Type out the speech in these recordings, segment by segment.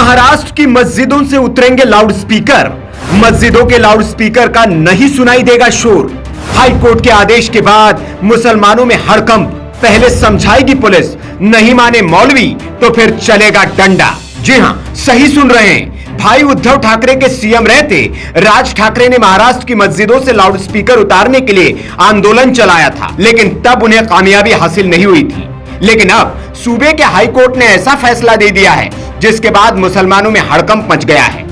महाराष्ट्र की मस्जिदों से उतरेंगे लाउडस्पीकर। मस्जिदों के लाउडस्पीकर का नहीं सुनाई देगा शोर। हाई कोर्ट के आदेश के बाद मुसलमानों में हड़कंप। पहले समझाएगी पुलिस, नहीं माने मौलवी तो फिर चलेगा डंडा। जी हां, सही सुन रहे हैं। भाई उद्धव ठाकरे के सीएम रहते राज ठाकरे ने महाराष्ट्र की मस्जिदों से लाउडस्पीकर उतारने के लिए आंदोलन चलाया था, लेकिन तब उन्हें कामयाबी हासिल नहीं हुई थी। लेकिन अब सूबे के हाई कोर्ट ने ऐसा फैसला दे दिया है जिसके बाद मुसलमानों में हड़कंप मच गया है।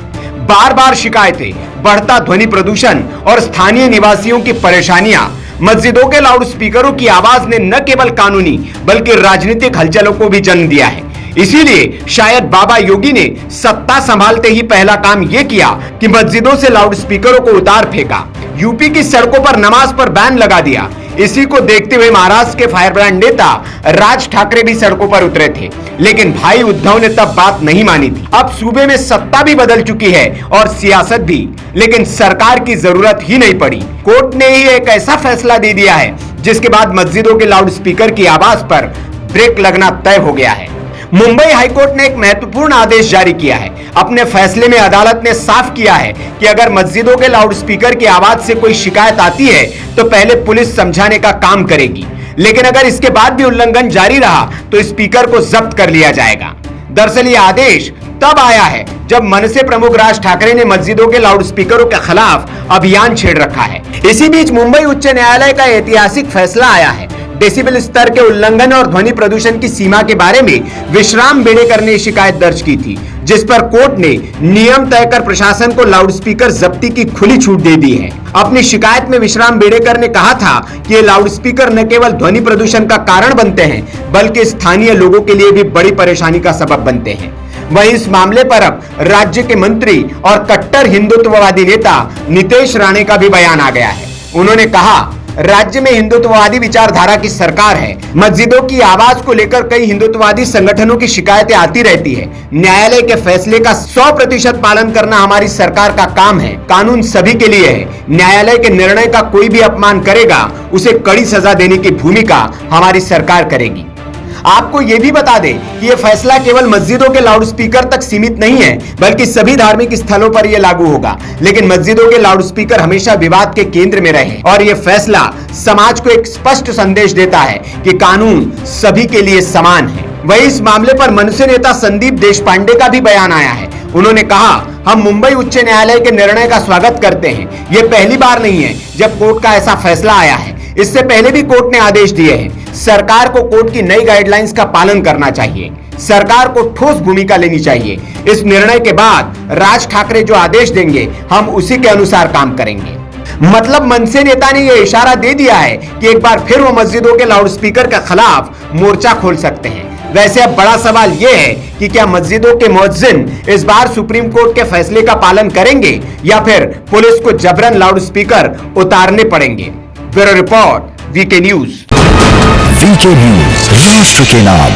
बार बार शिकायतें, बढ़ता ध्वनि प्रदूषण और स्थानीय निवासियों की परेशानियां मस्जिदों के लाउडस्पीकरों की आवाज ने न केवल कानूनी बल्कि राजनीतिक हलचलों को भी जन्म दिया है। इसीलिए शायद बाबा योगी ने सत्ता संभालते ही पहला काम यह किया कि मस्जिदों से लाउडस्पीकरों को उतार फेंका। यूपी की सड़कों पर नमाज पर बैन लगा दिया। इसी को देखते हुए महाराष्ट्र के फायरब्रांड नेता राज ठाकरे भी सड़कों पर उतरे थे, लेकिन भाई उद्धव ने तब बात नहीं मानी थी। अब सूबे में सत्ता भी बदल चुकी है और सियासत भी, लेकिन सरकार की जरूरत ही नहीं पड़ी। कोर्ट ने ही एक ऐसा फैसला दे दिया है जिसके बाद मस्जिदों के लाउडस्पीकर की आवाज पर ब्रेक लगना तय हो गया है। मुंबई हाईकोर्ट ने एक महत्वपूर्ण आदेश जारी किया है। अपने फैसले में अदालत ने साफ किया है कि अगर मस्जिदों के लाउडस्पीकर की आवाज से कोई शिकायत आती है तो पहले पुलिस समझाने का काम करेगी, लेकिन अगर इसके बाद भी उल्लंघन जारी रहा तो स्पीकर को जब्त कर लिया जाएगा। दरअसल यह आदेश तब आया है जब मनसे प्रमुख राज ठाकरे ने मस्जिदों के लाउडस्पीकरों के खिलाफ अभियान छेड़ रखा है। इसी बीच मुंबई उच्च न्यायालय का ऐतिहासिक फैसला आया है। डेसिबल स्तर के उल्लंघन और ध्वनि प्रदूषण की सीमा के बारे में विश्राम बेड़ेकर ने शिकायत दर्ज की थी, जिस पर कोर्ट ने नियम तय कर प्रशासन को लाउडस्पीकर जब्ती की खुली छूट दे दी है। अपनी शिकायत में विश्राम बेड़ेकर ने कहा था कि ये लाउडस्पीकर न केवल ध्वनि प्रदूषण का कारण बनते हैं बल्कि स्थानीय लोगों के लिए भी बड़ी परेशानी का सबब बनते हैं। वहीं इस मामले पर अब राज्य के मंत्री और कट्टर हिंदुत्ववादी नेता नितेश राणे का भी बयान आ गया है। उन्होंने कहा, राज्य में हिंदुत्ववादी विचारधारा की सरकार है। मस्जिदों की आवाज को लेकर कई हिंदुत्ववादी संगठनों की शिकायतें आती रहती है। न्यायालय के फैसले का 100% पालन करना हमारी सरकार का काम है। कानून सभी के लिए है। न्यायालय के निर्णय का कोई भी अपमान करेगा उसे कड़ी सजा देने की भूमिका हमारी सरकार करेगी। आपको यह भी बता दें कि यह फैसला केवल मस्जिदों के लाउडस्पीकर तक सीमित नहीं है, बल्कि सभी धार्मिक स्थलों पर यह लागू होगा। लेकिन मस्जिदों के लाउडस्पीकर हमेशा विवाद के केंद्र में रहे और यह फैसला समाज को एक स्पष्ट संदेश देता है कि कानून सभी के लिए समान है। वहीं इस मामले पर मनसे नेता संदीप देशपांडे का भी बयान आया है। उन्होंने कहा, हम मुंबई उच्च न्यायालय के निर्णय का स्वागत करते हैं। यह पहली बार नहीं है जब कोर्ट का ऐसा फैसला आया है। इससे पहले भी कोर्ट ने आदेश दिए हैं। सरकार को कोर्ट की नई गाइडलाइंस का पालन करना चाहिए। सरकार को ठोस भूमिका लेनी चाहिए। इस निर्णय के बाद राज ठाकरे जो आदेश देंगे हम उसी के अनुसार काम करेंगे। मतलब मनसे नेता ने यह इशारा दे दिया है कि एक बार फिर वो मस्जिदों के लाउडस्पीकर के खिलाफ मोर्चा खोल सकते हैं। वैसे अब बड़ा सवाल यह है कि क्या मस्जिदों के मुअज्जिन इस बार सुप्रीम कोर्ट के फैसले का पालन करेंगे या फिर पुलिस को जबरन लाउडस्पीकर उतारने पड़ेंगे। Bureau report, VK news. VK news, राष्ट्र के नाम।